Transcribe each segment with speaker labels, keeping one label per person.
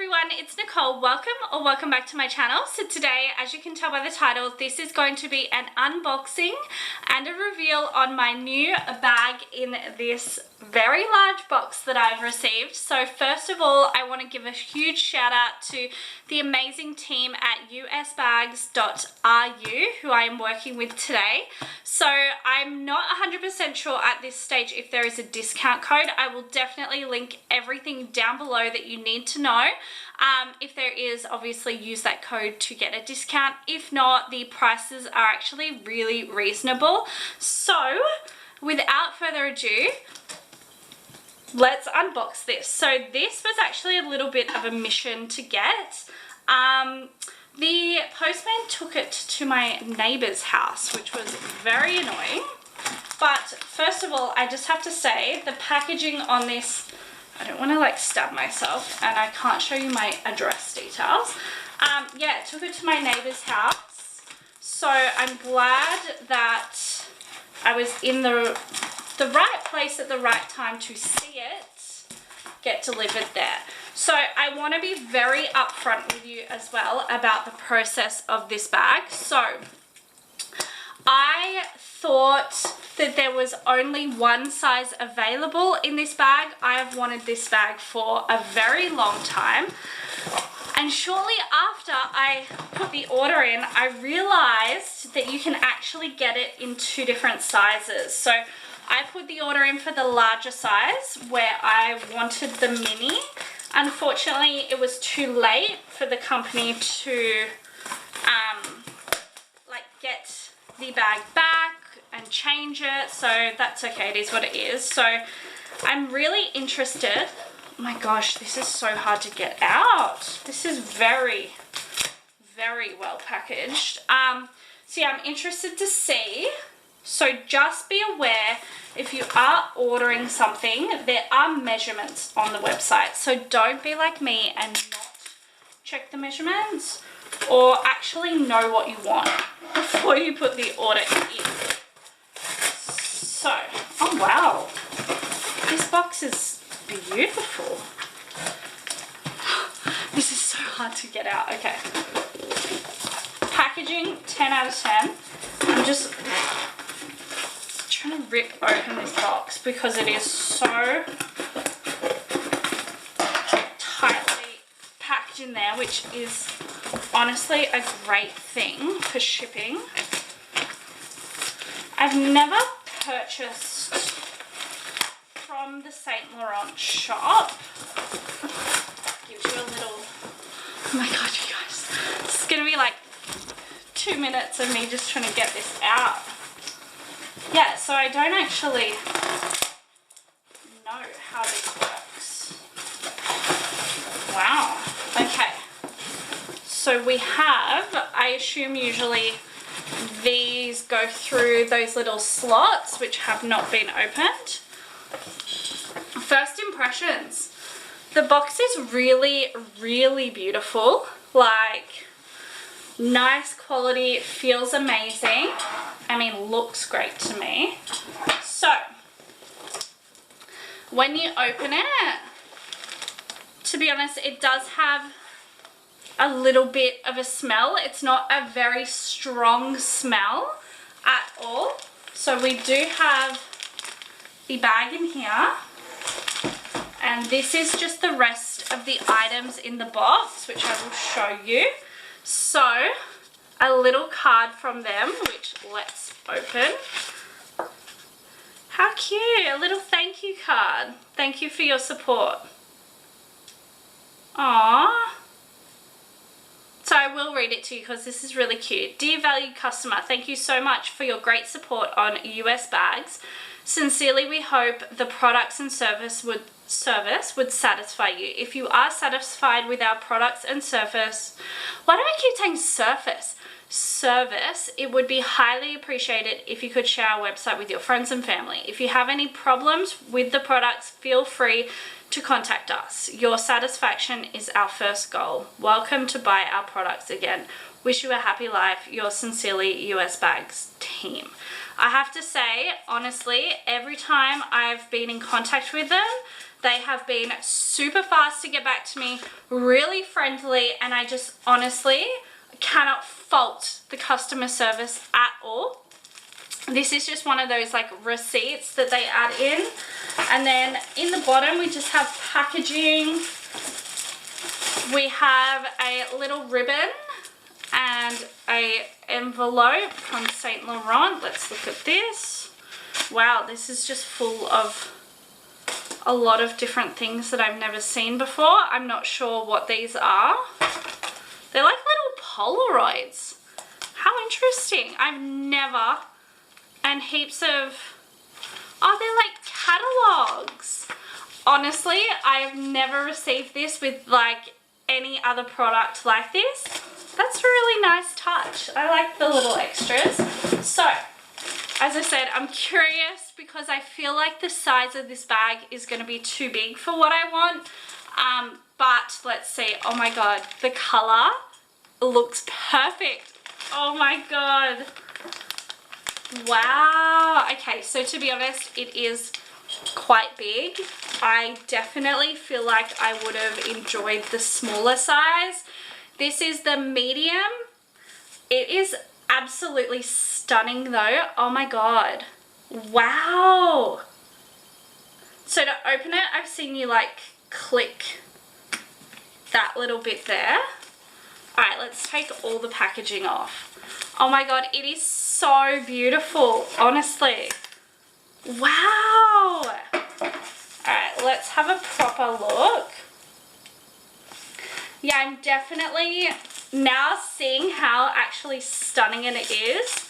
Speaker 1: everyone, it's Nicole. Welcome back to my channel. So today, as you can tell by the title, this is going to be an unboxing and a reveal on my new bag in this very large box that I've received. So first of all, I want to give a huge shout out to the amazing team at usbags.ru who I am working with today. So I'm not 100% sure at this stage if there is a discount code. I will definitely link everything down below that you need to know. If there is, obviously use that code to get a discount. If not, the prices are actually really reasonable. So without further ado, let's unbox this. So this was actually a little bit of a mission to get. The postman took it to my neighbor's house, which was very annoying. But first of all, I just have to say the packaging on this, I don't want to like stab myself and I can't show you my address details. Yeah, took it to my neighbor's house. So I'm glad that I was in the right place at the right time to see it get delivered there. So I want to be very upfront with you as well about the process of this bag. So I thought that there was only one size available in this bag. I have wanted this bag for a very long time. And shortly after I put the order in, I realized that you can actually get it in two different sizes. So I put the order in for the larger size where I wanted the mini. Unfortunately, it was too late for the company to like get the bag back and change it, so that's okay, it is what it is. So I'm really interested. Oh my gosh, this is so hard to get out. This is very, very well packaged. So yeah, I'm interested to see. So just be aware, if you are ordering something, there are measurements on the website. So don't be like me and not check the measurements or actually know what you want before you put the order in. So, oh wow, this box is beautiful. This is so hard to get out. Okay. Packaging, 10 out of 10. I'm just trying to rip open this box because it is so tightly packed in there, which is honestly a great thing for shipping. I've never purchased from the St. Laurent shop. Gives you a little, oh my god, you guys, this is gonna be like 2 minutes of me just trying to get this out. Yeah, so I don't actually know how this works. Wow. Okay. So we have, I assume usually these go through those little slots which have not been opened. First impressions. The box is really, really beautiful. Like, nice quality, feels amazing. I mean, looks great to me. So, when you open it, to be honest, it does have a little bit of a smell. It's not a very strong smell at all. So we do have the bag in here. And this is just the rest of the items in the box, which I will show you. So, a little card from them, which let's open. How cute, a little thank you card. Thank you for your support. Aww. So I will read it to you because this is really cute. Dear valued customer, thank you so much for your great support on US bags. Sincerely, we hope the products and service would satisfy you. If you are satisfied with our products and service, why do I keep saying service, it would be highly appreciated if you could share our website with your friends and family. If you have any problems with the products, feel free to contact us. Your satisfaction is our first goal. Welcome to buy our products again. Wish you a happy life. Yours sincerely, US Bags team. I have to say, honestly, every time I've been in contact with them, They have been super fast to get back to me, really friendly, and I just honestly cannot fault the customer service at all. This is just one of those like receipts that they add in. And then in the bottom we just have packaging. We have a little ribbon and a envelope from Saint Laurent. Let's look at this. Wow, this is just full of a lot of different things that I've never seen before. I'm not sure what these are. They're like little Polaroids. How interesting. I've never, and heaps of, oh, they're like catalogs. Honestly, I've never received this with like any other product like this. That's a really nice touch. I like the little extras. So, as I said, I'm curious because I feel like the size of this bag is going to be too big for what I want. But let's see. Oh my god, the color looks perfect. Oh my god. Wow. Okay, so to be honest, it is quite big. I definitely feel like I would have enjoyed the smaller size. This is the medium. It is absolutely stunning though. Oh my god. Wow. So to open it, I've seen you like click that little bit there. Alright, let's take all the packaging off. Oh my god, it is so beautiful, honestly. Wow. Alright, let's have a proper look. Yeah, I'm definitely now seeing how actually stunning it is.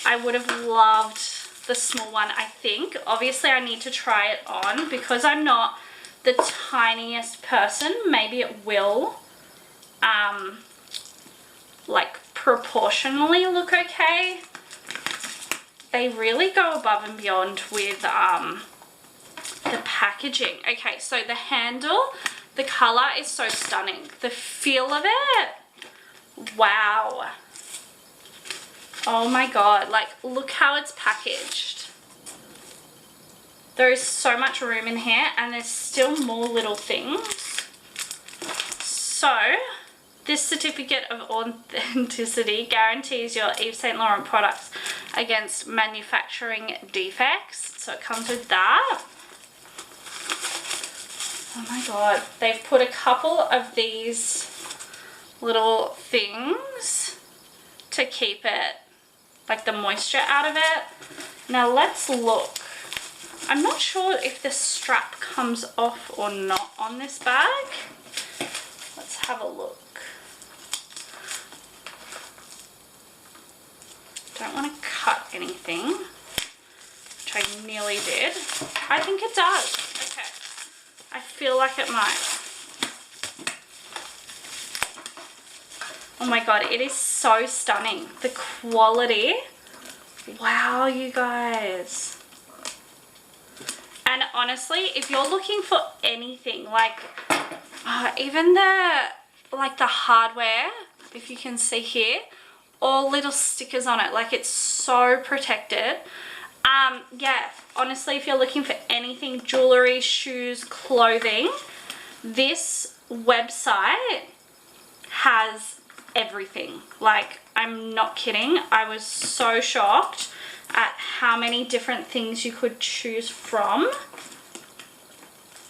Speaker 1: I would have loved the small one, I think. Obviously, I need to try it on because I'm not the tiniest person. Maybe it will, like, proportionally look okay. They really go above and beyond with the packaging. Okay, so the handle, the color is so stunning. The feel of it, wow. Oh my god, like look how it's packaged. There is so much room in here and there's still more little things. So this certificate of authenticity guarantees your Yves Saint Laurent products against manufacturing defects. So it comes with that. Oh my god, they've put a couple of these little things to keep it, like the moisture out of it. Now let's look. I'm not sure if the strap comes off or not on this bag. Let's have a look. Don't want to cut anything, which I nearly did. I think it does. Okay. I feel like it might. Oh my god, it is so stunning. The quality. Wow, you guys. And honestly, if you're looking for anything, like even the hardware, if you can see here, all little stickers on it, like it's so protected. Yeah, honestly, if you're looking for anything, jewelry, shoes, clothing, this website has everything. Like, I'm not kidding. I was so shocked at how many different things you could choose from.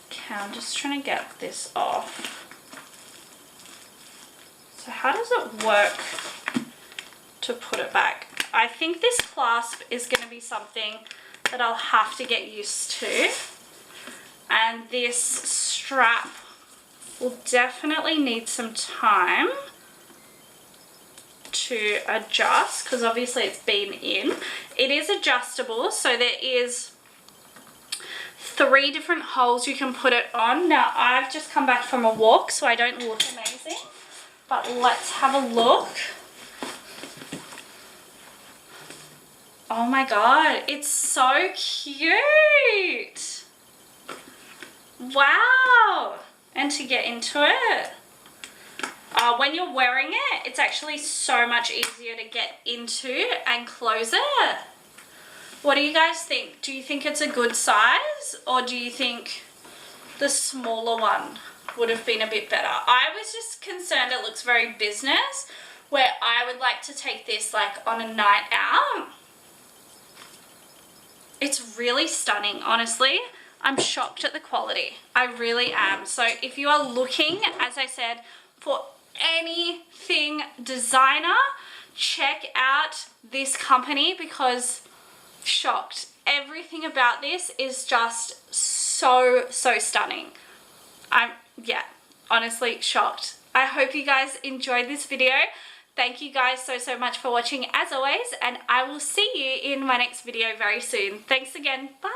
Speaker 1: Okay, I'm just trying to get this off. So how does it work to put it back? I think this clasp is going to be something that I'll have to get used to. And this strap will definitely need some time to adjust because obviously it's been in. It is adjustable, so there is 3 different holes you can put it on. Now I've just come back from a walk, so I don't look amazing, but let's have a look. Oh my god, it's so cute. Wow. And to get into it, when you're wearing it, it's actually so much easier to get into and close it. What do you guys think? Do you think it's a good size, or do you think the smaller one would have been a bit better. I was just concerned it looks very business, where I would like to take this like on a night out. It's really stunning, honestly. I'm shocked at the quality. I really am. So if you are looking, as I said, for anything designer, check out this company because shocked. Everything about this is just so stunning. Yeah, honestly shocked. I hope you guys enjoyed this video. Thank you guys so much for watching as always, and I will see you in my next video very soon. Thanks again. Bye.